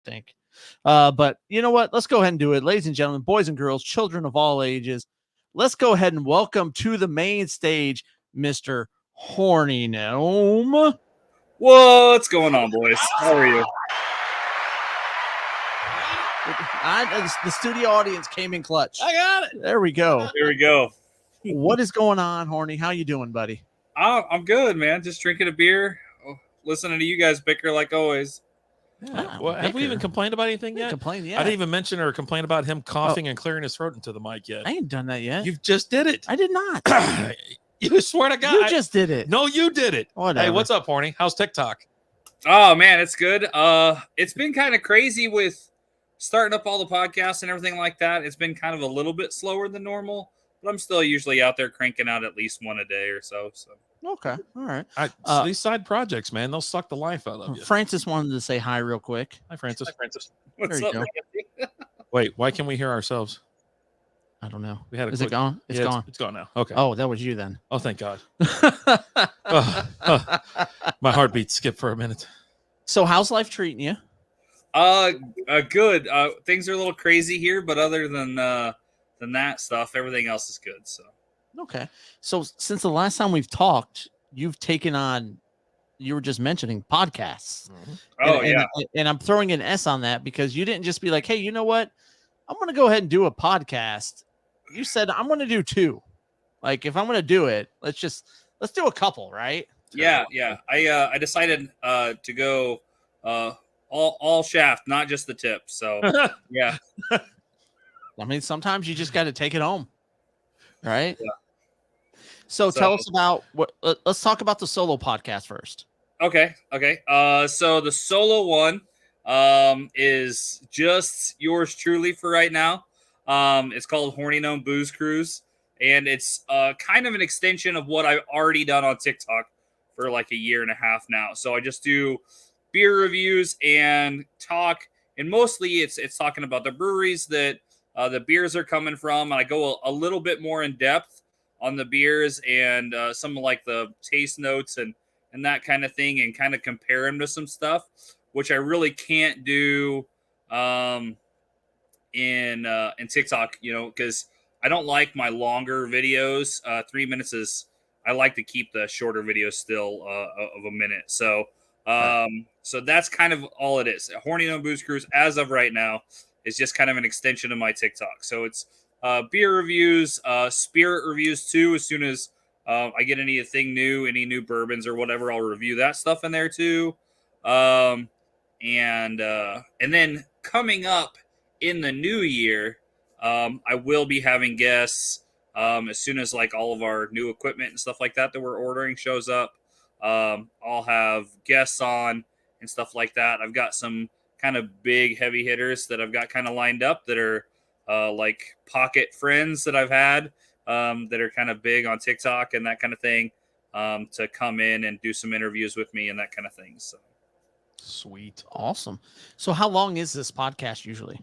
think. But you know what? Let's go ahead and do it. Ladies and gentlemen, boys and girls, children of all ages, let's go ahead and welcome to the main stage, Mr. Horny Gnome. What's going on, boys? How are you? The studio audience came in clutch. I got it. There we go. There we go. What is going on, Horny? How you doing, buddy? I'm good, man. Just drinking a beer, listening to you guys bicker like always. Yeah. Well, have we even complained about anything yet? Complain, yeah. I didn't even mention or complain about him coughing and clearing his throat into the mic yet. I ain't done that yet. You just did it. I did not. You swear to God. You just did it. No, you did it. Whatever. Hey, what's up, Horny? How's TikTok? Oh man, it's good. It's been kind of crazy with starting up all the podcasts and everything like that. It's been kind of a little bit slower than normal, but I'm still usually out there cranking out at least one a day or so. Okay. All right. These side projects, man, they'll suck the life out of you. Francis wanted to say hi real quick. Hi, Francis. Hi, Francis. What's There up, you Randy? Wait, why can we hear ourselves? I don't know. We had a Is quick... it gone? It's gone. It's gone now. Okay. Oh, that was you then. Oh, thank God. My heartbeat skipped for a minute. So how's life treating you? Good. Things are a little crazy here, but other than that stuff, everything else is good. So Okay. So since the last time we've talked, you've taken on, you were just mentioning podcasts. Mm-hmm. Oh, yeah. And I'm throwing an S on that because you didn't just be like, hey, you know what? I'm going to go ahead and do a podcast. You said, I'm going to do two. Like, if I'm going to do it, let's do a couple, right? Yeah. I decided to go all shaft, not just the tip. So yeah. I mean, sometimes you just got to take it home, right? Yeah. So tell us about what. Let's talk about the solo podcast first. Okay. So the solo one is just yours truly for right now. It's called Horny Gnome Booze Cruise, and it's kind of an extension of what I've already done on TikTok for like a year and a half now. So I just do beer reviews and talk, and mostly it's talking about the breweries that the beers are coming from. And I go a little bit more in depth on the beers and some of like the taste notes and that kind of thing, and kind of compare them to some stuff, which I really can't do in TikTok, because I don't like my longer videos. 3 minutes is, I like to keep the shorter videos still of a minute. So so that's kind of all it is. Horny Gnome Booze Cruise, as of right now, is just kind of an extension of my TikTok. So it's beer reviews, spirit reviews too. As soon as I get anything new, any new bourbons or whatever, I'll review that stuff in there too. And then coming up in the new year, I will be having guests as soon as like all of our new equipment and stuff like that we're ordering shows up. I'll have guests on and stuff like that. I've got some kind of big heavy hitters that I've got kind of lined up that are like pocket friends that I've had that are kind of big on TikTok and that kind of thing, to come in and do some interviews with me and that kind of thing. So sweet. Awesome. So how long is this podcast usually?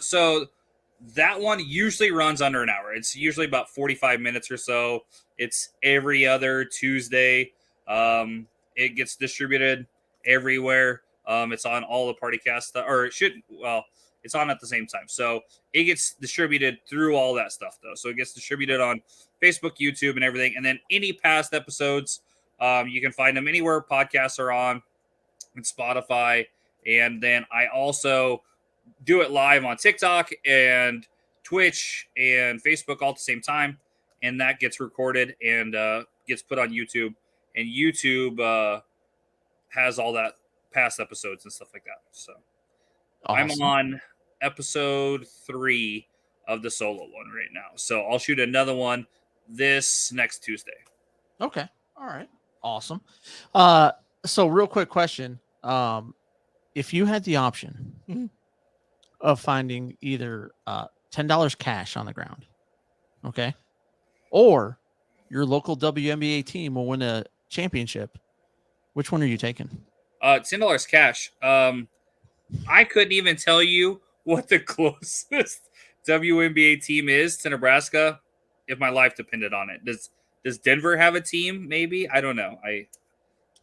So that one usually runs under an hour. It's usually about 45 minutes or so. It's every other Tuesday. It gets distributed everywhere. It's on all the PartyCast stuff, or it should, well, it's on at the same time. So it gets distributed through all that stuff though. So it gets distributed on Facebook, YouTube, and everything. And then any past episodes, you can find them anywhere podcasts are on, and Spotify. And then I also do it live on TikTok and Twitch and Facebook all at the same time. And that gets recorded and gets put on YouTube. And YouTube has all that past episodes and stuff like that. So awesome. I'm on episode 3 of the solo one right now. So I'll shoot another one this next Tuesday. Okay. All right. Awesome. So real quick question. If you had the option of finding either $10 cash on the ground, okay, or your local WNBA team will win a championship, which one are you taking? $10 cash. I couldn't even tell you what the closest WNBA team is to Nebraska if my life depended on it. Does Denver have a team? Maybe, I don't know.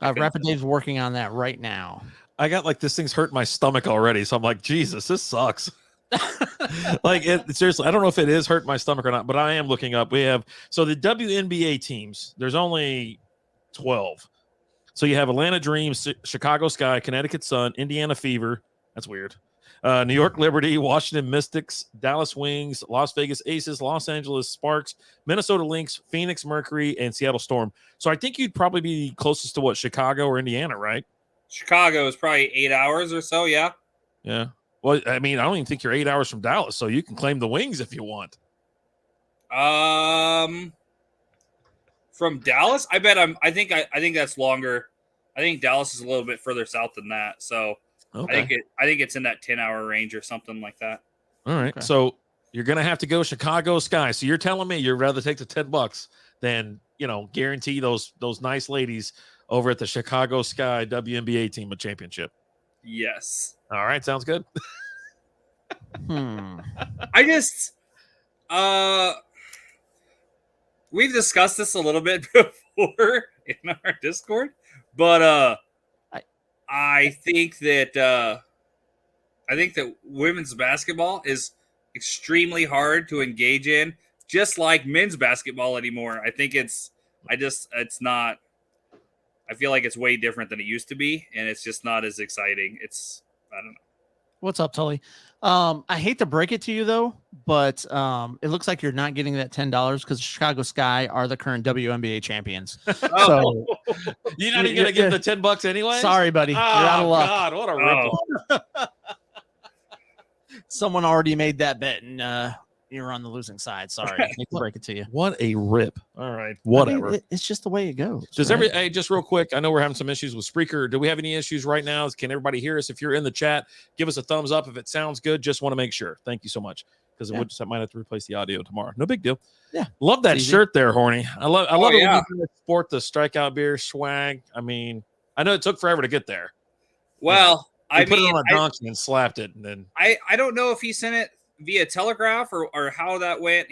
Rapid Dave's working on that right now. I got like this thing's hurt my stomach already, so I'm like, Jesus, this sucks. Like seriously, I don't know if it is hurt my stomach or not, but I am looking up. We have so the WNBA teams. There's only 12. So you have Atlanta Dreams, Chicago Sky, Connecticut Sun, Indiana Fever. That's weird. New York Liberty, Washington Mystics, Dallas Wings, Las Vegas Aces, Los Angeles Sparks, Minnesota Lynx, Phoenix Mercury, and Seattle Storm. So I think you'd probably be closest to what, Chicago or Indiana, right? Chicago is probably 8 hours or so. Yeah. Yeah. Well, I mean, I don't even think you're 8 hours from Dallas, so you can claim the Wings if you want. From Dallas, I think that's longer. I think Dallas is a little bit further south than that. So Okay. I think it's in that 10-hour range or something like that. All right. Okay. So you're gonna have to go Chicago Sky. So you're telling me you'd rather take the $10 than guarantee those nice ladies over at the Chicago Sky WNBA team a championship. Yes. All right, sounds good. I just we've discussed this a little bit before in our Discord, but I think that women's basketball is extremely hard to engage in, just like men's basketball anymore. I think it's not. I feel like it's way different than it used to be, and it's just not as exciting. I don't know. What's up, Tully? I hate to break it to you though, but it looks like you're not getting that $10 because Chicago Sky are the current WNBA champions. So you're not even gonna give the $10 anyway. Sorry, buddy. You're out of luck. God, what a rip-off. Someone already made that bet, and you're on the losing side. Sorry, I hate to break it to you. What a rip. All right, whatever. I mean, it's just the way it goes. Hey, just real quick, I know we're having some issues with Spreaker. Do we have any issues right now? Can everybody hear us? If you're in the chat, give us a thumbs up if it sounds good. Just want to make sure. Thank you so much, because I might have to replace the audio tomorrow. No big deal. Yeah, love that shirt there, Horny. I love it when you sport the Strikeout Beer swag. I mean, I know it took forever to get there. Well, I put it on a donkey and slapped it, and then I don't know if he sent it via telegraph or how that went.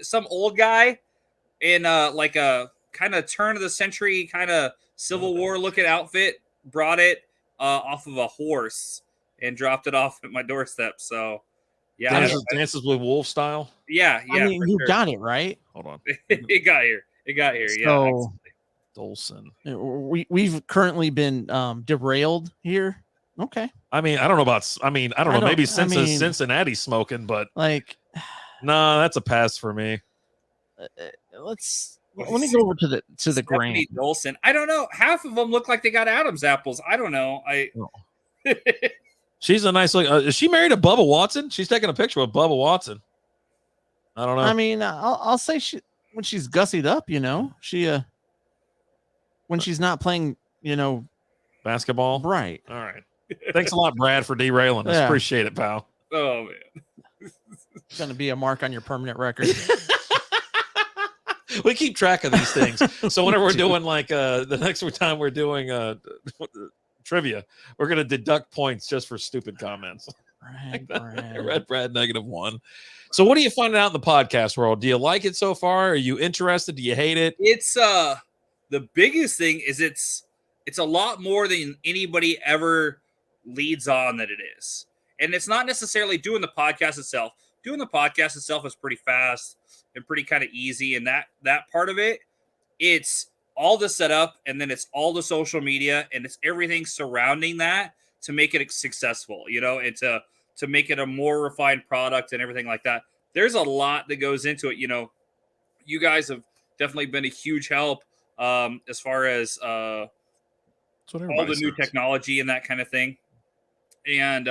Some old guy in like a kind of turn of the century kind of Civil War looking outfit brought it off of a horse and dropped it off at my doorstep. So yeah, dances with wolf style. Yeah. I mean, you got it right. Hold on, it got here. So, Dolson. We've currently been derailed here. Okay. I mean, I don't know. Maybe since Cincinnati smoking, but like, no, that's a pass for me. Let me go over to the Grand Dolson. I don't know. Half of them look like they got Adam's apples. I don't know. She's a nice look. Is she married to Bubba Watson? She's taking a picture with Bubba Watson. I don't know. I mean, I'll say when she's gussied up, she when she's not playing, basketball. Right. All right. Thanks a lot, Brad, for derailing us. Appreciate it, pal. Oh man, it's gonna be a mark on your permanent record. We keep track of these things, so whenever we're doing like the next time we're doing trivia, we're gonna deduct points just for stupid comments. Red Brad -1. So, what are you finding out in the podcast world? Do you like it so far? Are you interested? Do you hate it? It's the biggest thing is it's a lot more than anybody ever leads on that it is. And it's not necessarily doing the podcast itself. Doing the podcast itself is pretty fast and pretty kind of easy. And that part of it, it's all the setup, and then it's all the social media, and it's everything surrounding that to make it successful, and to make it a more refined product and everything like that. There's a lot that goes into it. You guys have definitely been a huge help as far as all the new technology and that kind of thing. And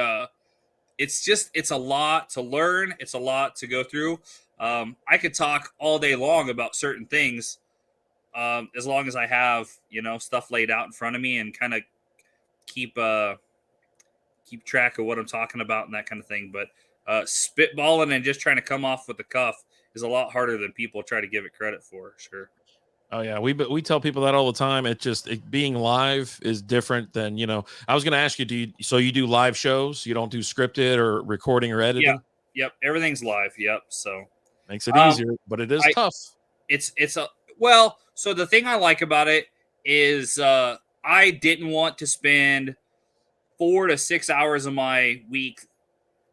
it's a lot to learn. It's a lot to go through. I could talk all day long about certain things as long as I have, stuff laid out in front of me and kind of keep track of what I'm talking about and that kind of thing. But spitballing and just trying to come off with the cuff is a lot harder than people try to give it credit for. Sure. Oh yeah, we tell people that all the time. Being live is different than I was going to ask you, do you do live shows? You don't do scripted or recording or editing? Yeah, yep, everything's live. Yep, so makes it easier, but it is tough. So the thing I like about it is I didn't want to spend 4 to 6 hours of my week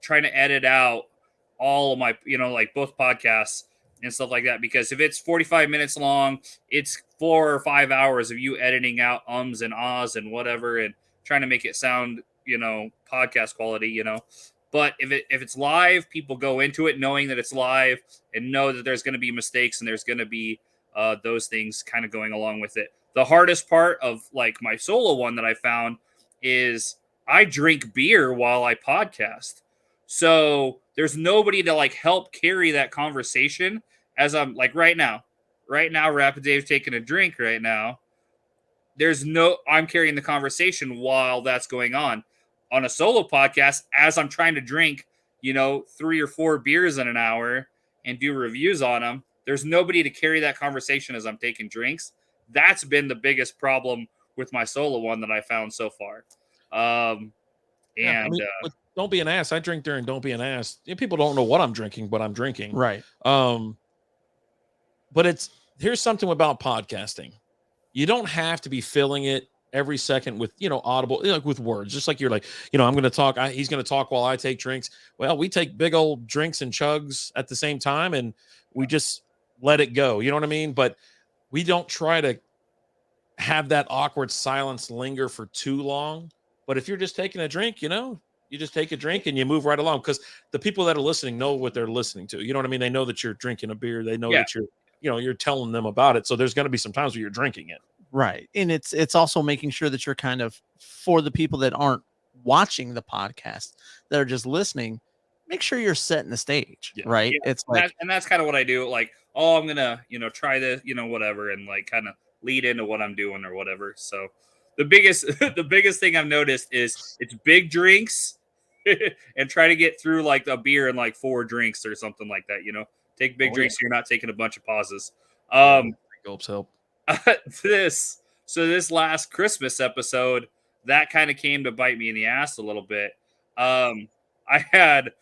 trying to edit out all of my, like both podcasts and stuff like that. Because if it's 45 minutes long, it's 4 or 5 hours of you editing out ums and ahs and whatever and trying to make it sound, podcast quality, But if it's live, people go into it knowing that it's live and know that there's going to be mistakes and there's going to be those things kind of going along with it. The hardest part of like my solo one that I found is I drink beer while I podcast. So there's nobody to like help carry that conversation as I'm like right now, Rapid Dave's taking a drink right now. I'm carrying the conversation while that's going on a solo podcast as I'm trying to drink, 3 or 4 beers in an hour and do reviews on them. There's nobody to carry that conversation as I'm taking drinks. That's been the biggest problem with my solo one that I found so far. Don't be an ass. I drink during Don't Be an Ass. People don't know what I'm drinking, but I'm drinking. Right. But here's something about podcasting. You don't have to be filling it every second with, audible, like with words, just like you're like, I'm going to talk. He's going to talk while I take drinks. Well, we take big old drinks and chugs at the same time and we just let it go. You know what I mean? But we don't try to have that awkward silence linger for too long. But if you're just taking a drink, you just take a drink and you move right along because the people that are listening know what they're listening to. You know what I mean? They know that you're drinking a beer. They know that you're telling them about it. So there's going to be some times where you're drinking it. Right. And it's also making sure that you're kind of, for the people that aren't watching the podcast, that are just listening, make sure you're setting the stage. Yeah. Right. Yeah. It's like, and that's kind of what I do. Like, oh, I'm going to, try this, whatever. And like kind of lead into what I'm doing or whatever. So the biggest thing I've noticed is it's big drinks and try to get through like a beer and like 4 drinks or something like that. Take big drinks. So you're not taking a bunch of pauses. Gulps help. This last Christmas episode, that kind of came to bite me in the ass a little bit. I had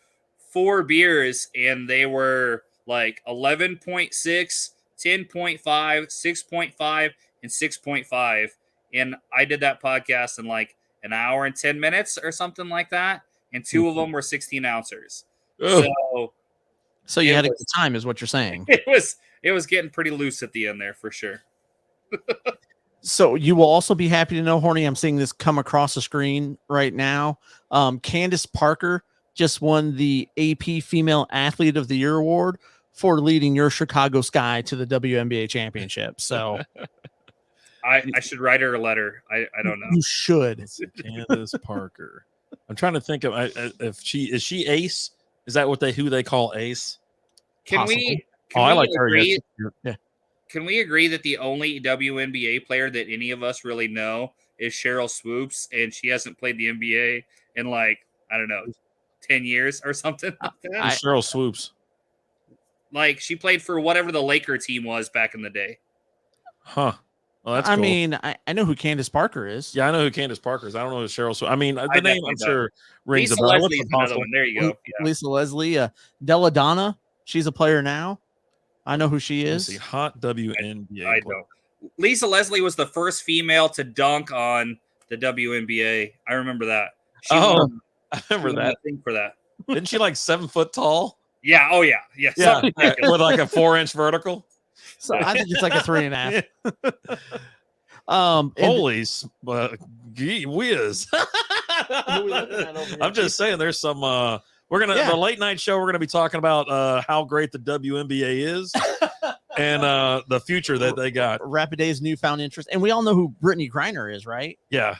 4 beers and they were like 11.6, 10.5, 6.5, and 6.5. And I did that podcast in like an hour and 10 minutes or something like that. And 2 of them were 16 ounces. So you had a good time is what you're saying. It was getting pretty loose at the end there for sure. So you will also be happy to know, Horny, I'm seeing this come across the screen right now. Candace Parker just won the AP Female Athlete of the Year award for leading your Chicago Sky to the WNBA championship. So I should write her a letter. I don't know. You should. Candace Parker. I'm trying to think of if is she Ace? Is that who they call Ace? Can we like her. Yeah. Can we agree that the only WNBA player that any of us really know is Cheryl Swoops, and she hasn't played the NBA in like, I don't know, 10 years or something like that? Cheryl Swoops. Like, she played for whatever the Laker team was back in the day. Huh. Well, that's cool. I mean, I know who Candace Parker is. Yeah, I know who Candace Parker is. I don't know who Cheryl Swoops. I mean, the name I'm sure rings Lisa a bell. Leslie's another one. There you go. Yeah. Lisa Leslie. Della Donna. She's a player now. I know who she is. Hot WNBA. I know. Lisa Leslie was the first female to dunk on the WNBA. I remember that. I remember that. Thing for that. Isn't she like 7 foot tall? Yeah. Oh, yeah. Yeah. With like a 4-inch vertical. So I think it's like a 3.5. Holy gee whiz. I'm just saying there's some the late night show, we're gonna be talking about how great the WNBA is and the future that they got. Rapid Day's newfound interest. And we all know who Brittany Griner is, right? Yeah.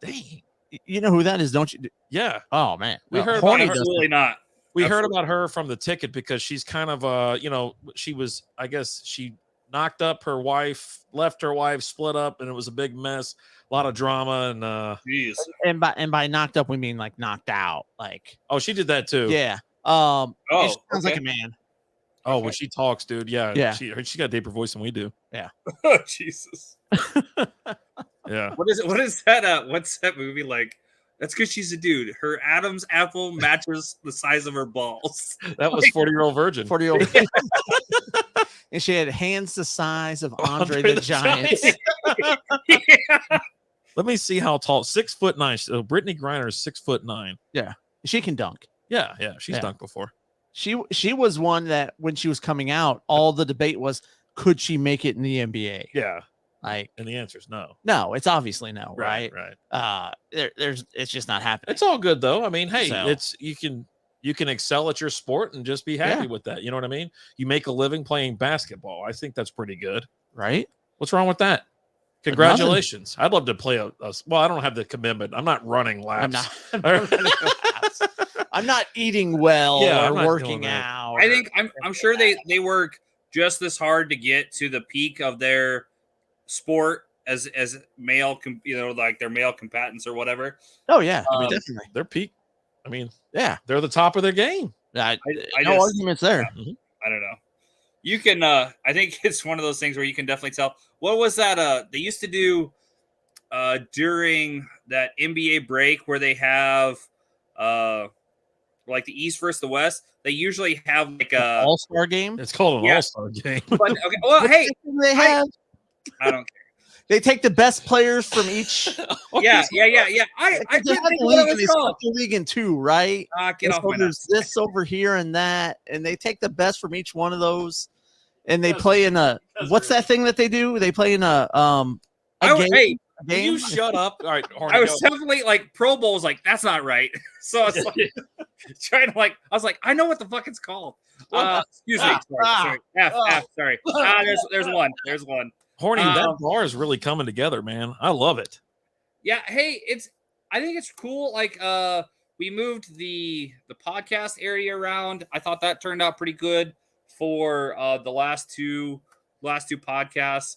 Dang. You know who that is, don't you? Yeah. Oh man. We heard about her. Absolutely not. We heard about her from the ticket because she's kind of she was, I guess she knocked up her wife, left her wife, split up, and it was a big mess, a lot of drama, and jeez. And by knocked up we mean like knocked out. Like, oh, she did that too. Yeah. She sounds like a man. Oh, when she talks, dude. Yeah. Yeah. She got a deeper voice than we do. Yeah. Oh, Jesus. Yeah. What is that? What's that movie like? That's because she's a dude. Her Adam's apple matches the size of her balls. That was 40-year-old virgin. 40-year-old. And she had hands the size of Andre the Giant. Yeah. Let me see how tall. 6'9". So Brittany Griner is 6'9". She can dunk. Yeah, she's Yeah. dunked before. She was one that when she was coming out, all the debate was, could she make it in the NBA? Yeah, Like, and the answer is no. no, it's obviously no, right? Right. It's just not happening. It's all good though. I mean, hey, So- it's you can excel at your sport and just be happy with that. You know what I mean? You make a living playing basketball. I think that's pretty good, right? What's wrong with that? Congratulations. I'd love to play well, I don't have the commitment. I'm not running laps. I'm not eating well Yeah, or I'm not working doing that. out. I think I'm sure they work just as hard to get to the peak of their sport as male, like their male combatants or whatever. Oh yeah, Definitely. Their peak. I mean, yeah, they're the top of their game. no just- arguments there. Yeah, I don't know. You can. I think it's one of those things where you can definitely tell. What was that? They used to do during that NBA break where they have like the East versus the West. They usually have like a all-star game. It's called an all-star game. But okay, well, hey, They have. I don't care. They take the best players from each. Yeah. I They can't have think the of what league, it and they was called. split the league in two, right? Get And off so my there's nuts. this over here and that, and they take the best from each one of those, and they play in a what's that thing that they do? They play in a game. Hey, Will you shut up? All right, H0rnee, I was go. definitely like Pro Bowl was like that's not right. So I was like trying to I was like I know what the fuck it's called. Excuse me. Sorry. Sorry. There's one. H0rnee, that bar is really coming together, man. I love it. Yeah. Hey, I think it's cool. Like we moved the podcast area around. I thought that turned out pretty good for the last two podcasts.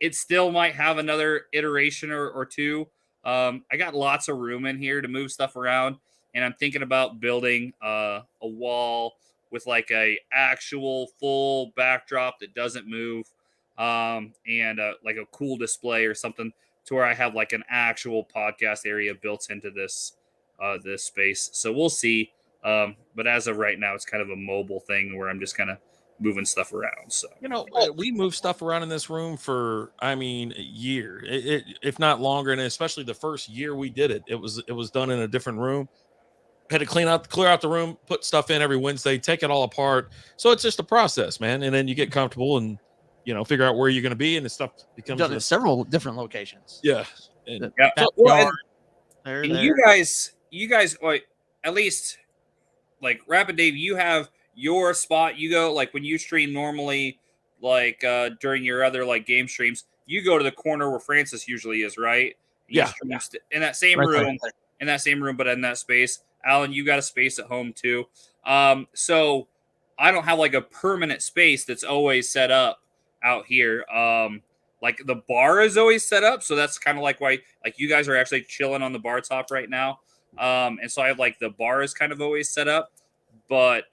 It still might have another iteration or two. I got lots of room in here to move stuff around, and I'm thinking about building a wall with like a actual full backdrop that doesn't move, and like a cool display or something to where I have like an actual podcast area built into this space. So we'll see. But as of right now, it's kind of a mobile thing where I'm just kind of moving stuff around. So we moved stuff around in this room for a year, if not longer, and especially the first year we did it, it was done in a different room. Had to clear out the room, put stuff in every Wednesday, take it all apart. So it's just a process, man. And then you get comfortable and figure out where you're going to be, and the stuff becomes Done at several different locations. Yeah. And you guys, like at least like Rapid Dave, you have your spot. You go like when you stream normally, like during your other like game streams, you go to the corner where Francis usually is, right? You stream in that same room, but in that space. Alan, you got a space at home too. So I don't have like a permanent space that's always set up out here. Like the bar is always set up, so that's kind of like why like you guys are actually chilling on the bar top right now. And so I have like the bar is kind of always set up, but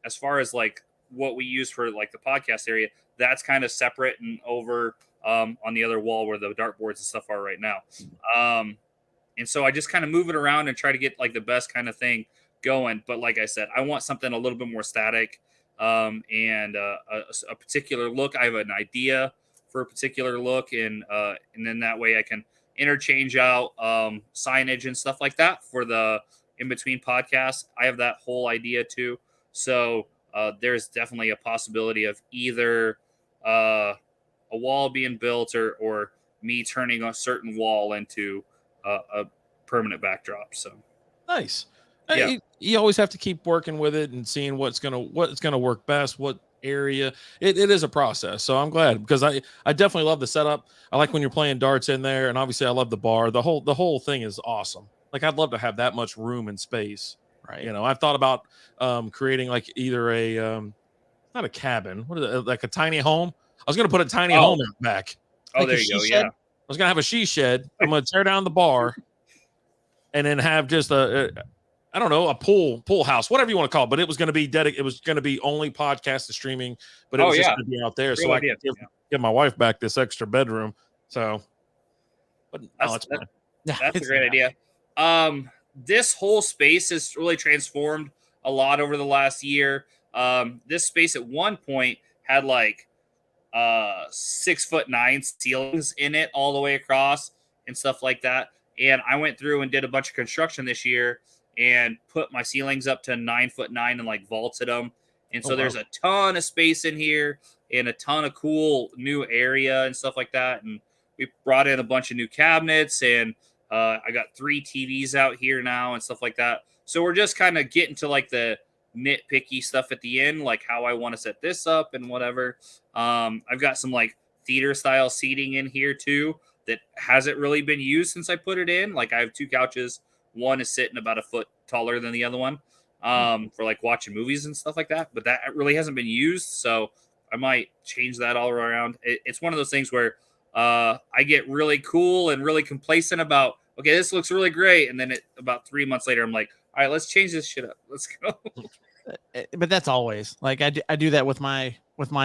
as far as like what we use for like the podcast area, that's kind of separate and over on the other wall where the dartboards and stuff are right now. And so I just kind of move it around and try to get like the best kind of thing going. But like I said, I want something a little bit more static and a particular look. I have an idea for a particular look, and then that way I can interchange out signage and stuff like that for the in between podcasts. I have that whole idea too. So there's definitely a possibility of either a wall being built or me turning a certain wall into a permanent backdrop. So nice. Yeah. You always have to keep working with it and seeing what's gonna work best, what area. It is a process. So I'm glad, because I definitely love the setup. I like when you're playing darts in there, and obviously I love the bar. The whole thing is awesome. Like I'd love to have that much room and space. Right. I've thought about creating like either a not a cabin, what is it, like a tiny home. I was gonna put a tiny home out back. Oh, Like there a you go. she Yeah. shed. I was gonna have a she shed. I'm gonna tear down the bar, and then have just I don't know, a pool house, whatever you want to call it. But it was going to be It was going to be only podcast and streaming, but it was just going to be out there, so I could give my wife back this extra bedroom. So, but that's a great idea. This whole space has really transformed a lot over the last year. This space at one point had like 6'9" ceilings in it all the way across, and stuff like that. And I went through and did a bunch of construction this year and put my ceilings up to 9'9" and like vaulted them. And so there's a ton of space in here and a ton of cool new area and stuff like that. And we brought in a bunch of new cabinets, and I got 3 TVs out here now and stuff like that. So we're just kind of getting to like the nitpicky stuff at the end, like how I want to set this up and whatever. I've got some like theater style seating in here too that hasn't really been used since I put it in. Like I have 2 couches. One is sitting about a foot taller than the other one for like watching movies and stuff like that. But that really hasn't been used. So I might change that all around. It's one of those things where I get really cool and really complacent about, okay, this looks really great. And then about 3 months later, I'm like, all right, let's change this shit up. Let's go. But that's always like I do that with my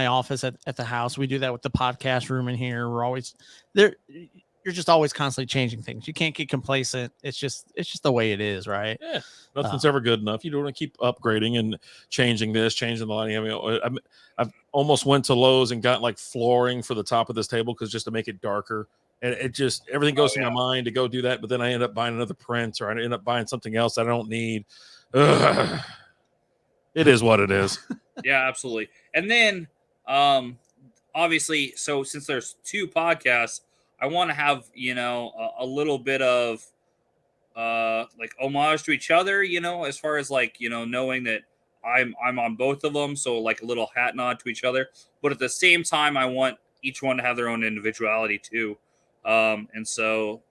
office at the house. We do that with the podcast room in here. We're always there. You're just always constantly changing things. You can't get complacent. It's just the way it is, right? Yeah, nothing's ever good enough. You don't want to keep upgrading and changing this, changing the lighting. I mean, I've almost went to Lowe's and got like flooring for the top of this table because just to make it darker. And it just everything goes through my mind to go do that, but then I end up buying another print or I end up buying something else I don't need. Ugh. It is what it is. Yeah, absolutely. And then obviously, so since there's 2 podcasts, I want to have, a little bit of like homage to each other, as far as like, knowing that I'm on both of them. So like a little hat nod to each other. But at the same time, I want each one to have their own individuality too. And so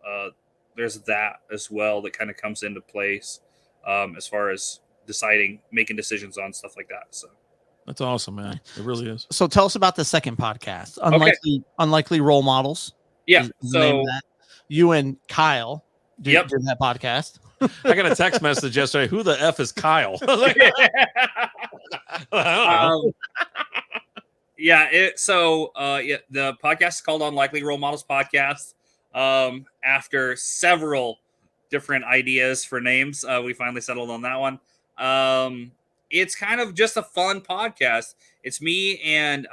there's that as well that kind of comes into place as far as making decisions on stuff like that. So that's awesome, man. It really is. So tell us about the second podcast, Unlikely Role Models. Yeah. So you and Kyle did that podcast. I got a text message yesterday. Who the F is Kyle? Yeah. The podcast is called Unlikely Role Models Podcast. After several different ideas for names, we finally settled on that one. It's kind of just a fun podcast. It's me and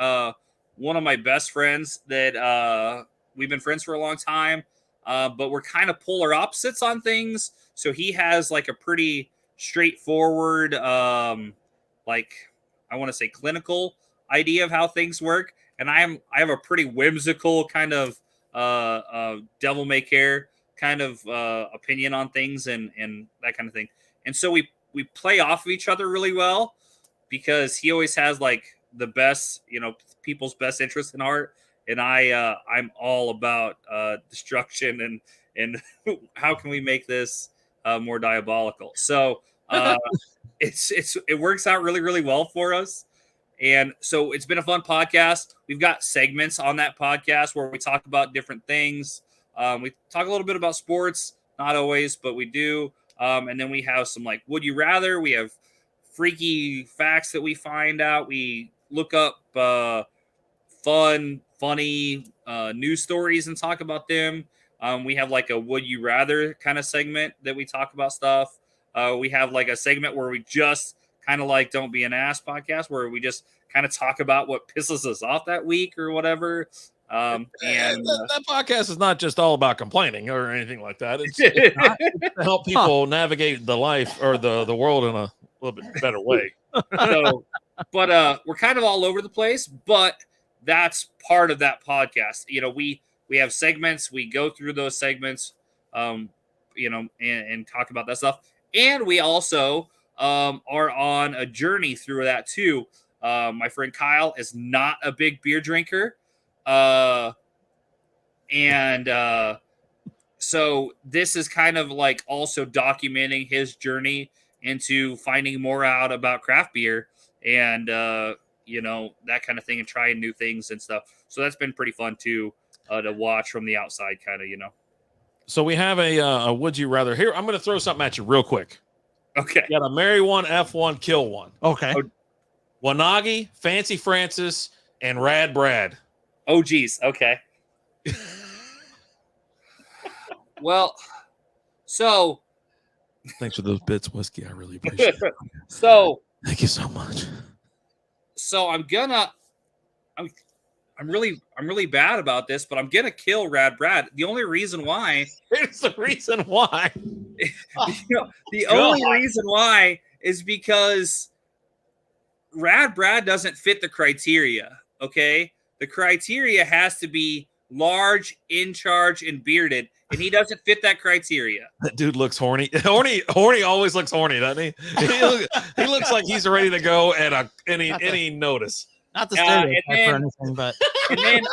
one of my best friends that we've been friends for a long time, but we're kind of polar opposites on things. So he has like a pretty straightforward, like I want to say clinical idea of how things work, and I have a pretty whimsical kind of devil may care kind of opinion on things and that kind of thing. And so we play off of each other really well because he always has like the best, people's best interests in heart. And I'm all about destruction and how can we make this more diabolical. So it works out really, really well for us. And so it's been a fun podcast. We've got segments on that podcast where we talk about different things. We talk a little bit about sports, not always, but we do. And then we have some like Would You Rather. We have freaky facts that we find out. We look up funny news stories and talk about them. We have like a Would You Rather kind of segment that we talk about stuff. We have like a segment where we just kind of like Don't Be an Ass podcast where we just kind of talk about what pisses us off that week or whatever. And that podcast is not just all about complaining or anything like that. It's to help people navigate the life or the world in a little bit better way. But we're kind of all over the place, but that's part of that podcast. We have segments, we go through those segments, and talk about that stuff. And we also are on a journey through that too. My friend Kyle is not a big beer drinker. So this is kind of like also documenting his journey into finding more out about craft beer and, that kind of thing and trying new things and stuff. So that's been pretty fun too, to watch from the outside kind of, So we have a Would You Rather here. I'm going to throw something at you real quick. Okay. You got to marry one, F one, kill one. Okay. Wanagi, Fancy Francis, and Rad Brad. Oh, geez. Okay. Well, so. Thanks for those bits, Whiskey. I really appreciate it. So. Thank you so much. So I'm I'm really bad about this, but I'm gonna kill Rad Brad. The only reason why Here's the reason why. the only reason why is because Rad Brad doesn't fit the criteria. Okay, the criteria has to be large, in charge, and bearded, and he doesn't fit that criteria. That dude looks horny. Horny always looks horny, doesn't he? He looks like he's ready to go at any notice. Not the stereotype and then- or anything, but And then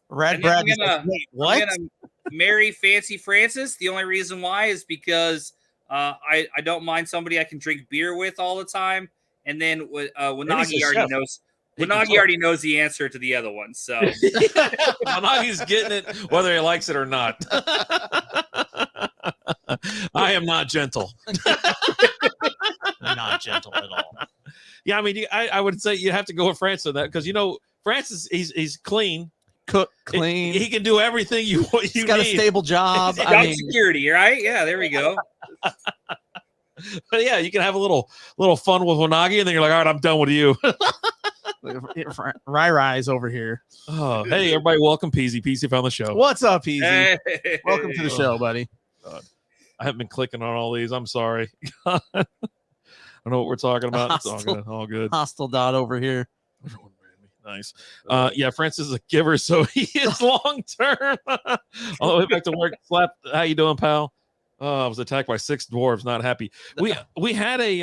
Rad and then Brad I'm is gonna- like, wait, what? I'm gonna marry Fancy Francis. The only reason why is because I don't mind somebody I can drink beer with all the time. And then Wanagi already knows. Wanagi already knows the answer to the other one. So Wanagi's getting it whether he likes it or not. I am not gentle. Not gentle at all. Yeah, I mean, I would say you have to go with Francis on that because Francis he's clean, Cook, clean. He can do everything you He's got need. a stable job. got I mean, security, right? Yeah, there we go. But yeah, you can have a little fun with Wanagi, and then you're like, all right, I'm done with you. Rai-Rai's over here. Oh, hey, everybody, welcome Peasy on the show. What's up, Easy? Hey. Welcome to the show, buddy. I haven't been clicking on all these. I'm sorry. I don't know what we're talking about. It's all good. All good. Hostile dot over here. Nice. Yeah, Francis is a giver, so he is long term. All the way back to work. Slap. How you doing, pal? I was attacked by 6 dwarves. Not happy. We had a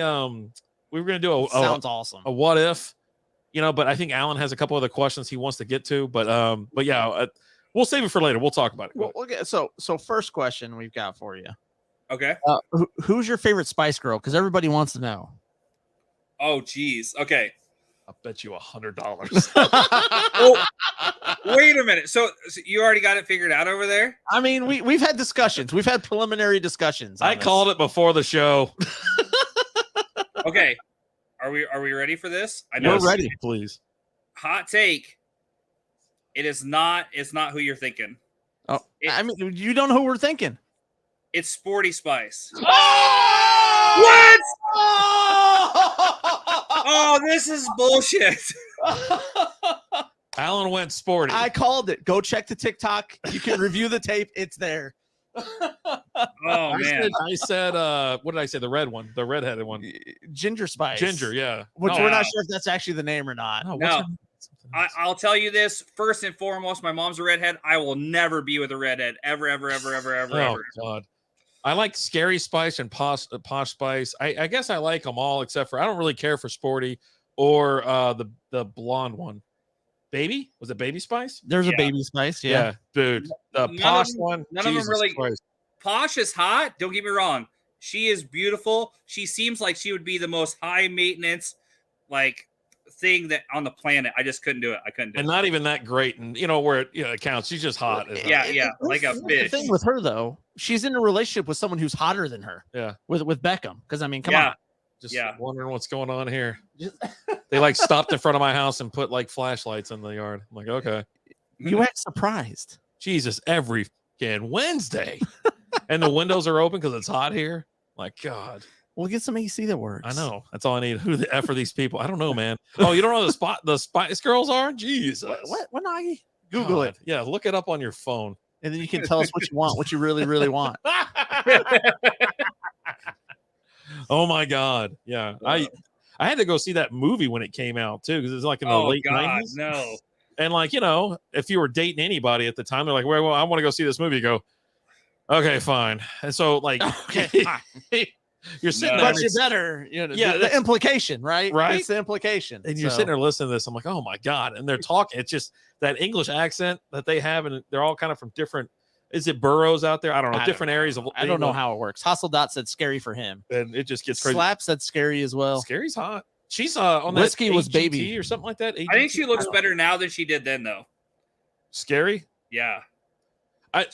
we were gonna do Sounds awesome. a what if, but I think Alan has a couple other questions he wants to get to. But yeah, we'll save it for later. We'll talk about it. Well, okay, so first question we've got for you. Okay. Who's your favorite Spice Girl? Because everybody wants to know. Oh, geez. Okay. I'll bet you $100. Oh, wait a minute. So you already got it figured out over there? I mean, we've had discussions. We've had preliminary discussions. I called it before the show. Okay. Are we ready for this? I know. We're ready. Please. Hot take. It's not who you're thinking. Oh, I mean, you don't know who we're thinking. It's Sporty Spice. What? Oh, this is bullshit. Alan went sporty. I called it. Go check the TikTok. You can review the tape. It's there. Oh man. I said what did I say? The red one, the redheaded one. Ginger Spice. Ginger, yeah. Which No. we're not sure if that's actually the name or not. No, No. I'll tell you this. First and foremost, my mom's a redhead. I will never be with a redhead. Ever. Oh God. I like Scary Spice and Posh Spice. I guess I like them all except for I don't really care for Sporty or the blonde one. Baby? Was it Baby Spice? There's a Baby Spice. Yeah. Dude. The None Posh of them- one. none of them Jesus really- Christ. Posh is hot. Don't get me wrong. She is beautiful. She seems like she would be the most high maintenance thing that on the planet. I just couldn't do it. I couldn't do And it. not even that great. And where it counts. She's just hot. Yeah, like a The fish. thing with her though, she's in a relationship with someone who's hotter than her. Yeah. With Beckham, because I mean, come Yeah. on. Just Yeah. wondering what's going on here. They stopped in front of my house and put flashlights in the yard. I'm like, okay. You act surprised. Jesus, every fucking Wednesday. And the windows are open because it's hot here. Like, God. We'll get some AC that works. I know. That's all I need. Who the F are these people? I don't know, man. Oh, you don't know the Spice Girls are? Jesus. What Nagi? Google God. it, Yeah, look it up on your phone. and then you can tell us what you want, what you really, really want. Oh my God. Yeah. I had to go see that movie when it came out too, because it's in the late 90s. No. And if you were dating anybody at the time, they're like, well, I want to go see this movie. You go, okay, fine. And so Okay, fine. you're sitting No. there But you better, Yeah, the implication, right? Right? It's the implication. and you're So, sitting there listening to this. I'm like, oh my God. And they're talking. It's just that English accent that they have. And they're all kind of from different, is it boroughs out there? I don't know. Different areas of I don't know how it works. Hustle Dot said scary for him. And it just gets crazy. Slap said scary as well. Scary's hot. She's on Whiskey that was AGT baby. or something like that. I think she AGT? looks better now than she did then, though. Scary. Yeah.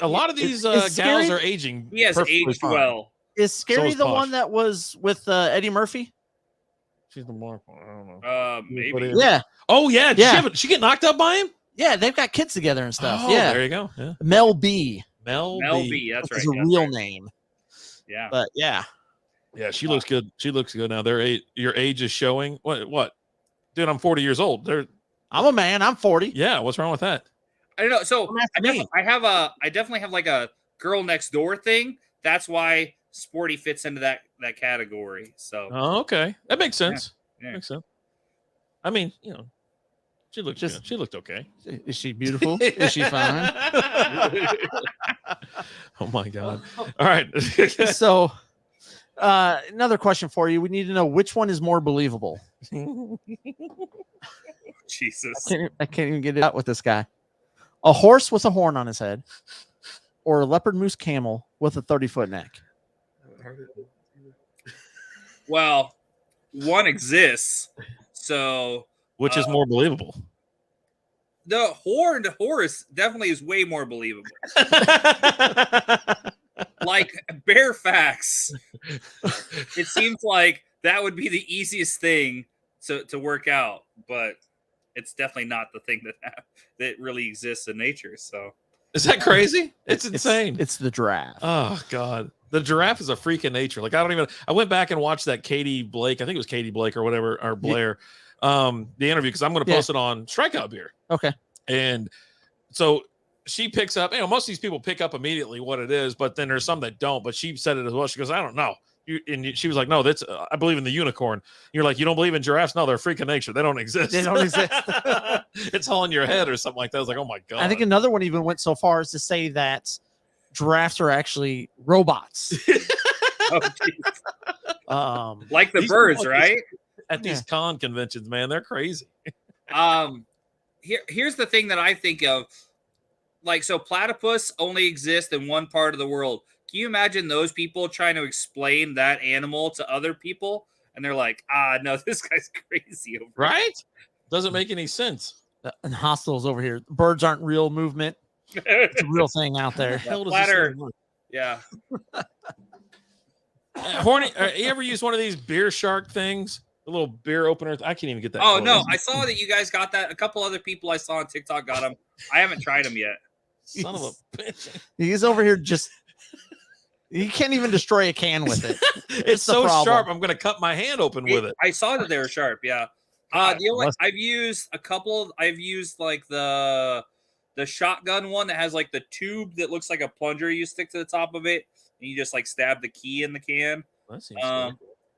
A lot of these Is gals Scary- are aging. He has perfectly aged fine. well. Is scary is the Posh. one that was with Eddie Murphy? She's the more. I don't know. Maybe. Yeah, Oh yeah. Yeah. Did she get knocked up by him? yeah. They've got kids together and stuff. Oh, yeah, There you go. Yeah. Mel B. Mel Mel B. B. That's That's right. a That's real right. name. Yeah. But yeah, Yeah, she looks good. She looks good now. Your age is showing. What? Dude, I'm 40 years old. I'm a man. I'm 40. Yeah, what's wrong with that? I don't know. So Don't ask me. I definitely have like a girl next door thing. That's why sporty fits into that category. So Oh, okay, that makes sense. yeah. Makes sense. I mean, she looked Just- good. She looked okay. Is she beautiful? Is she fine? Oh my god! All right. So, another question for you. We need to know which one is more believable. Jesus. I can't even get it out with this guy. A horse with a horn on his head, or a leopard moose camel with a 30-foot neck. Well, one exists. So Which is more believable? the horned horse definitely is way more believable. Like bare facts. It seems like that would be the easiest thing to work out, but it's definitely not the thing that really exists in nature. So Is that crazy? It's insane. It's the giraffe. Oh god, the giraffe is a freak of nature. Like I went back and watched that Katie Blake. I think it was Katie Blake or whatever, or Blair, the interview, because I'm going to post it on Strikeout Beer. Okay. And so she picks up. Most of these people pick up immediately what it is, but then there's some that don't. But she said it as well. She goes, I don't know. She was like, no, that's I believe in the unicorn. You're like, you don't believe in giraffes? No, they're a freak of nature. They don't exist. They don't exist. It's all in your head or something like that. I was like, oh my god. I think another one even went so far as to say that giraffes are actually robots. Like the These birds, people right? At these con conventions, man, they're crazy. Here's the thing that I think of. Like, so platypus only exists in one part of the world. Can you imagine those people trying to explain that animal to other people? And they're like, no, this guy's crazy. Right? Doesn't make any sense. And hostiles over here. Birds aren't real movement. It's a real thing out there. Flatter. Yeah. Horny, you ever use one of these beer shark things? The little beer opener? I can't even get that. Oh, close. no. I saw that you guys got that. A couple other people I saw on TikTok got them. I haven't tried them yet. Son of a bitch. He's over here just. You can't even destroy a can with it. It's so sharp. I'm going to cut my hand open with it. I saw that they were sharp. Yeah. The only I've used a couple. I've used like the shotgun one that has like the tube that looks like a plunger. You stick to the top of it and you just like stab the key in the can. That seems cool.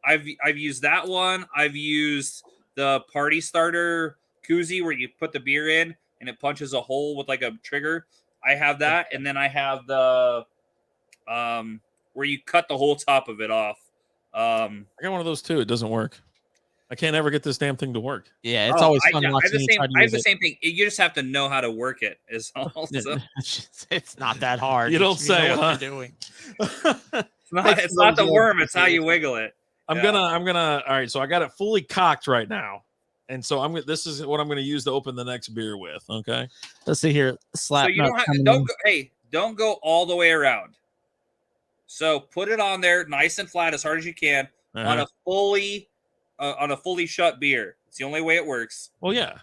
I've used that one. I've used the party starter koozie where you put the beer in and it punches a hole with like a trigger. I have that, and then I have the where you cut the whole top of it off. I got one of those too. It doesn't work. I can't ever get this damn thing to work. Yeah, it's always fun I watching. have the same thing. You just have to know how to work it. Is also it's not that hard. You don't say, know huh? what you're doing. It's not the worm. It's how you wiggle it. I'm gonna. All right. So I got it fully cocked right now, and so this is what I'm gonna use to open the next beer with. Okay. Let's see here. Slap. So you don't go all the way around. So put it on there, nice and flat, as hard as you can, on a fully shut beer. It's the only way it works. Well, yeah.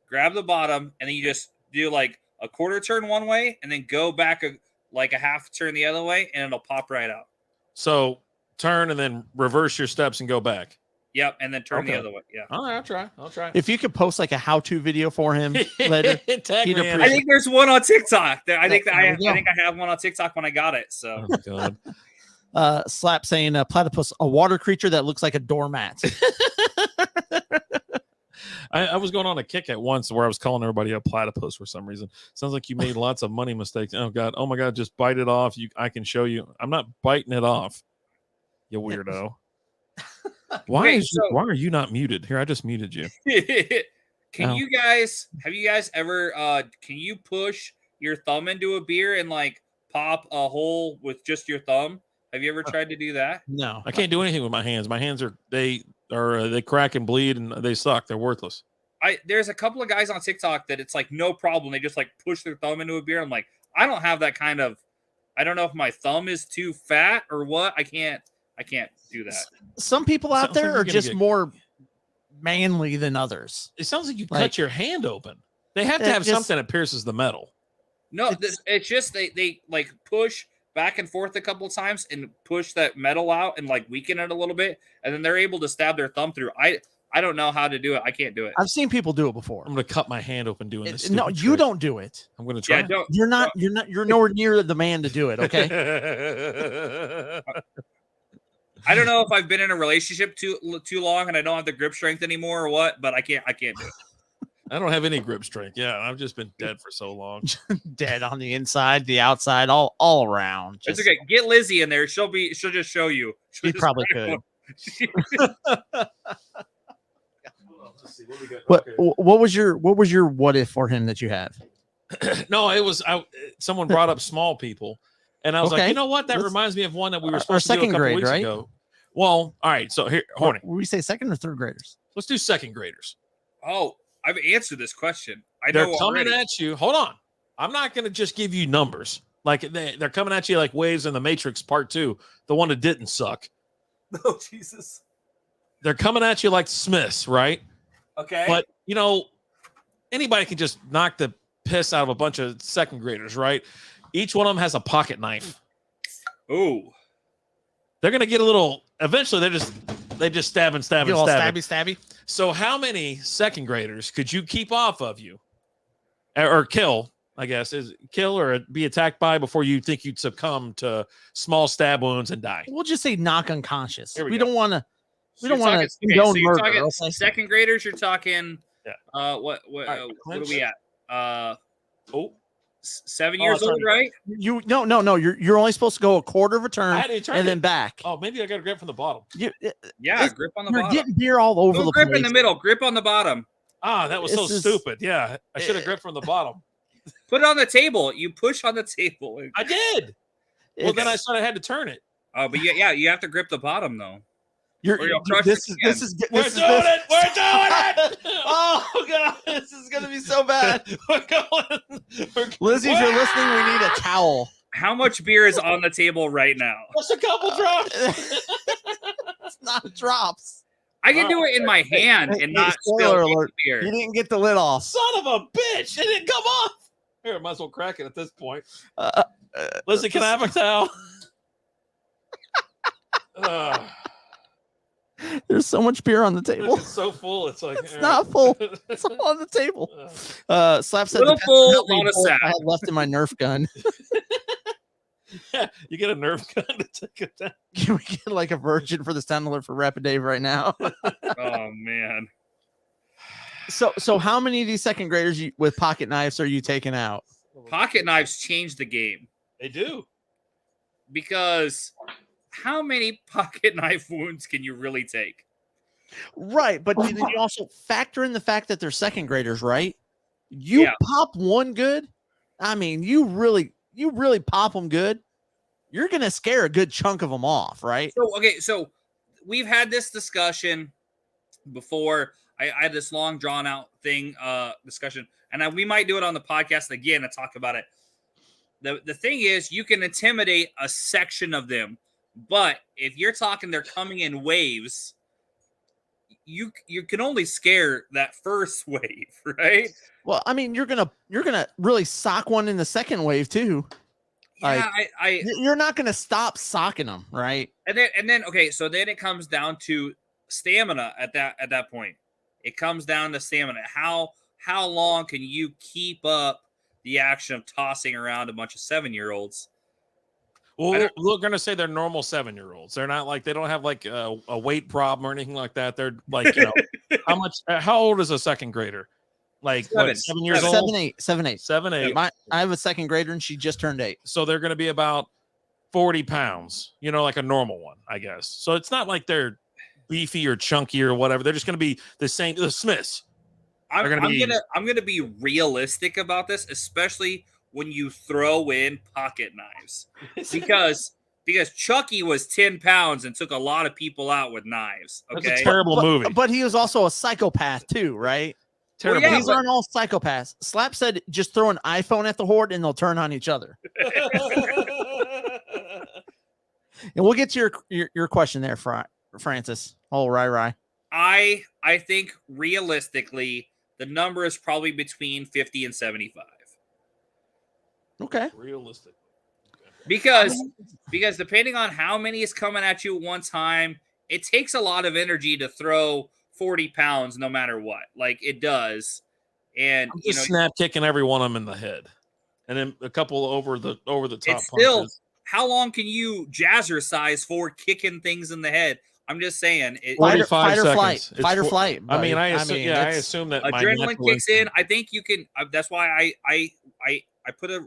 Grab the bottom, and then you just do like a quarter turn one way, and then go back a half turn the other way, and it'll pop right out. So turn and then reverse your steps and go back. Yep, and then turn the other way. Yeah. All right, I'll try. If you could post like a how-to video for him later, Tag me in. I think there's one on TikTok. I think I have one on TikTok when I got it. So. Oh my God. Slap saying platypus, a water creature that looks like a doormat. I was going on a kick at once where I was calling everybody a platypus for some reason. Sounds like you made lots of money mistakes. Oh God. Oh my God. Just bite it off. I can show you. I'm not biting it off. You weirdo. Why are you not muted? Here, I just muted you. Have you guys ever can you push your thumb into a beer and like pop a hole with just your thumb? Have you ever tried to do that? No. I can't do anything with my hands. My hands they crack and bleed and they suck. They're worthless. There's a couple of guys on TikTok that it's like no problem. They just like push their thumb into a beer. I'm like, I don't have that kind of. I don't know if my thumb is too fat or what. I can't do that. Some people out there like are just more manly than others. It sounds like you cut your hand open. They have to have something that pierces the metal. No, it's just they like push back and forth a couple of times and push that metal out and like weaken it a little bit, and then they're able to stab their thumb through. I don't know how to do it. I can't do it. I've seen people do it before. I'm going to cut my hand open doing this. No, stupid you trick. don't do it. I'm going to try. Yeah, don't. You're nowhere near the man to do it. Okay. I don't know if I've been in a relationship too long and I don't have the grip strength anymore or what, but I can't do it. I don't have any grip strength. Yeah, I've just been dead for so long. Dead on the inside, the outside, all around. It's okay. Get Lizzie in there. She'll just show you. She probably could. What was your what if for him that you have? No, it was someone brought up small people, and I was like, you know what? That reminds me of one that we were supposed to do a couple weeks ago. Well, all right. So here, H0rnee. Would we say second or third graders? Let's do second graders. Oh, I've answered this question. They're coming at you. Hold on. I'm not going to just give you numbers. Like they're coming at you like waves in the Matrix Part 2, the one that didn't suck. Oh, Jesus. They're coming at you like Smiths, right? Okay. But, anybody can just knock the piss out of a bunch of second graders, right? Each one of them has a pocket knife. Ooh. They're going to get a little, eventually they just stab and stab and stab. Stabby. So how many second graders could you keep off of you? Or kill, I guess, is kill or be attacked by before you think you'd succumb to small stab wounds and die? We'll just say knock unconscious. We don't want to. So We don't want to condone so you're murder. talking second graders. You're talking. Yeah. What right, what are we at? 7 Oh, years old, right? No. You're only supposed to go a quarter of a turn and then back. Oh, maybe I got to grab from the bottom. Yeah, grip on the you're bottom. Getting beer all over the grip place. in the middle. Grip on the bottom. Ah, that was so stupid. Yeah, I should have gripped from the bottom. Put it on the table. You push on the table. I did. Well, then I sort of had to turn it. Oh, but yeah, you have to grip the bottom though. We're doing it. Oh god, this is gonna be so bad. Lizzie, if you're listening, we need a towel. How much beer is on the table right now? Just a couple drops. It's not drops. I can do it in my hand and not spill alert. beer. You didn't get the lid off. Son of a bitch! It didn't come off. Here, I might as well crack it at this point. Lizzie, can I have a towel? There's so much beer on the table. It's so full. It's like it's not full. It's all on the table. Slap said little full, lot of sap. I had left in my Nerf gun. Yeah, you get a Nerf gun to take it down. Can we get like a virgin for the sound alert for Rapid Dave right now? Oh man. So how many of these second graders with pocket knives are you taking out? Pocket knives change the game. They do. Because how many pocket knife wounds can you really take? Right, but then you also factor in the fact that they're second graders, right? You pop one good. I mean, you really pop them good. You're gonna scare a good chunk of them off, right? So we've had this discussion before. I had this long drawn out discussion, and we might do it on the podcast again and talk about it. The thing is, you can intimidate a section of them, but if you're talking they're coming in waves, you can only scare that first wave, right? Well, I mean, you're gonna really sock one in the second wave too. Yeah, like, you're not gonna stop socking them, right? And then okay, so then it comes down to stamina at that point. It comes down to stamina. How long can you keep up the action of tossing around a bunch of 7-year-olds? Well, we're going to say they're normal 7-year-olds. They're not like, they don't have like a weight problem or anything like that. They're like, how old is a second grader? Like 7 years old? 7, 8. 7, 8. I have a second grader and she just turned 8. So they're going to be about 40 pounds, like a normal one, I guess. So it's not like they're beefy or chunky or whatever. They're just going to be the same. The Smiths. I'm gonna be realistic about this, especially when you throw in pocket knives, because Chucky was 10 pounds and took a lot of people out with knives. Okay, that's a terrible movie. But he was also a psychopath too, right? Terrible. Well, these aren't all psychopaths. Slap said just throw an iPhone at the horde and they'll turn on each other. And we'll get to your question there, Francis. Oh, right. I think realistically, the number is probably between 50 and 75. Okay. Realistic. Because depending on how many is coming at you at one time, it takes a lot of energy to throw 40 pounds no matter what. Like it does. And I'm just snap kicking every one of them in the head, and then a couple over the top it's still, punches. how long can you jazzercise for kicking things in the head? I'm just saying. Fight or 45 flight. seconds. Fight or flight. I mean, buddy. I assume that my adrenaline natural kicks in. instinct- I think you can. That's why I put a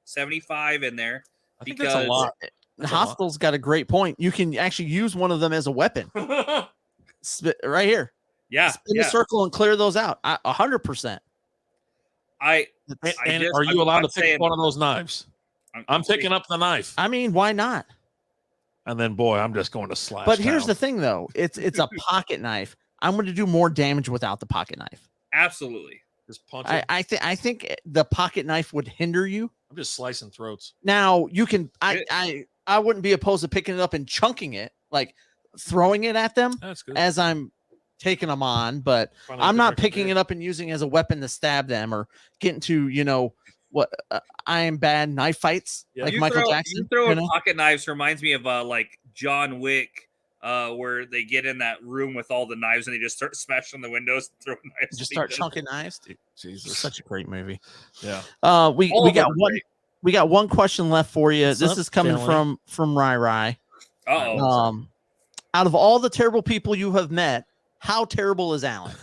75 in there. I think because that's a lot. Hostel's got a great point. You can actually use one of them as a weapon. Right here. Yeah. Spin a circle and clear those out. 100%. Are you allowed to pick one of those knives? I'm picking up the knife. I mean, why not? And then, boy, I'm just going to slash. But here's the thing, though. It's a pocket knife. I'm going to do more damage without the pocket knife. Absolutely. Just punch it. I think the pocket knife would hinder you. I'm just slicing throats. Now you can. I wouldn't be opposed to picking it up and chunking it, like throwing it at them as I'm taking them on. But I'm not picking it up and using it as a weapon to stab them or get into what I am bad knife fights like Michael Jackson. You throwing pocket knives reminds me of like John Wick, where they get in that room with all the knives and they just start smashing the windows and throwing knives. Just start chunking knives. Dude, Jesus, such a great movie. Yeah. We got one. Great. We got one question left for you. This is coming from Rai. Uh-oh. Out of all the terrible people you have met, how terrible is Alan?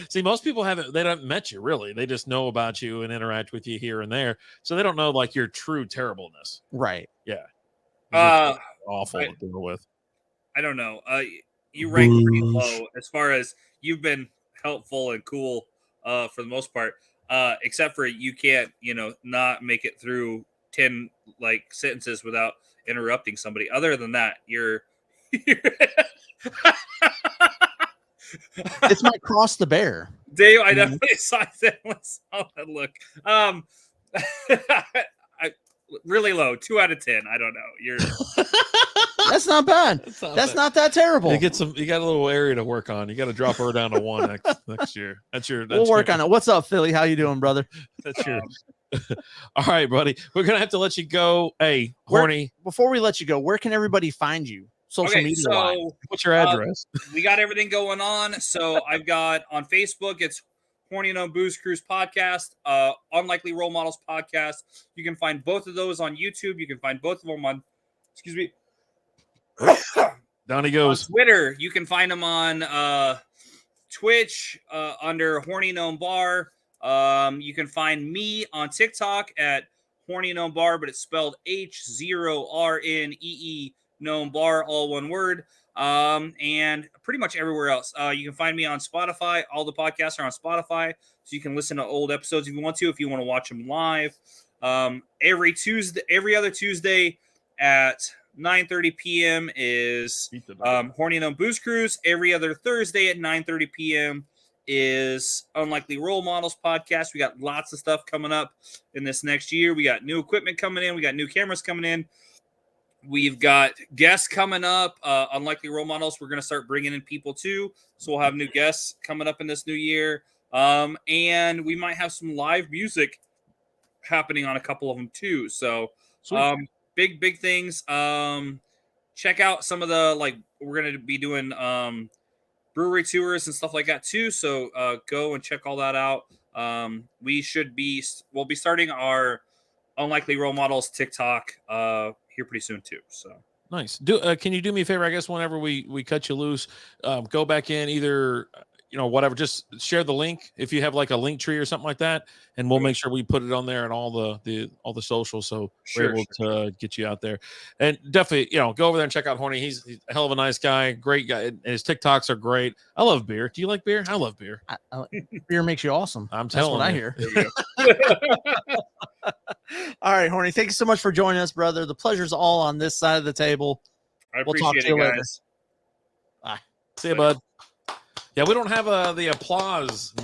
See, most people they haven't met you really. They just know about you and interact with you here and there. So they don't know like your true terribleness. Right. Yeah. Awful to deal with. I don't know. You rank pretty low as far as you've been helpful and cool for the most part. Except for you can't, not make it through 10 like sentences without interrupting somebody. Other than that, you're it's my cross the bear. Dave, I definitely saw that look. Really low, 2 out of 10. I don't know. You're that's not bad. That's not that terrible. You got a little area to work on. You got to drop her down to 1 next year. We'll work on it. What's up, Philly? How you doing, brother? That's your all right, buddy. We're gonna have to let you go. Hey, Horny. Before we let you go, where can everybody find you? Social media. So what's your address? We got everything going on. So I've got on Facebook, it's Horny No Booze Cruise Podcast, Unlikely Role Models Podcast. You can find both of those on YouTube. You can find both of them on, excuse me. Down he goes. On Twitter, you can find them on Twitch under H0rneegnomebar. You can find me on TikTok at H0rneegnomebar, but it's spelled H0rneegnomebar, all one word. And pretty much everywhere else. You can find me on Spotify. All the podcasts are on Spotify, so you can listen to old episodes if you want to watch them live. Every other Tuesday at 9:30 p.m. is Horny No Booze Cruise. Every other Thursday at 9:30 p.m. is Unlikely Role Models Podcast. We got lots of stuff coming up in this next year. We got new equipment coming in. We got new cameras coming in. We've got guests coming up. Unlikely Role Models, we're going to start bringing in people too. So we'll have new guests coming up in this new year. And we might have some live music happening on a couple of them too. So big things. Check out some of the, we're going to be doing brewery tours and stuff like that too. So go and check all that out. We'll be starting our Unlikely Role Models TikTok here pretty soon too. So nice. Can you do me a favor? I guess whenever we cut you loose, go back in either whatever, just share the link if you have like a link tree or something like that, and we'll make sure we put it on there and all the socials, so we're able to get you out there. And definitely go over there and check out Horny. He's a hell of a nice guy, great guy, and his TikToks are great. I love beer. Do you like beer? I love beer. Beer makes you awesome. That's what I hear. All right, Horny, thank you so much for joining us, brother. The pleasure's all on this side of the table. I appreciate it, guys. Bye. See you, bud. Yeah, we don't have the applause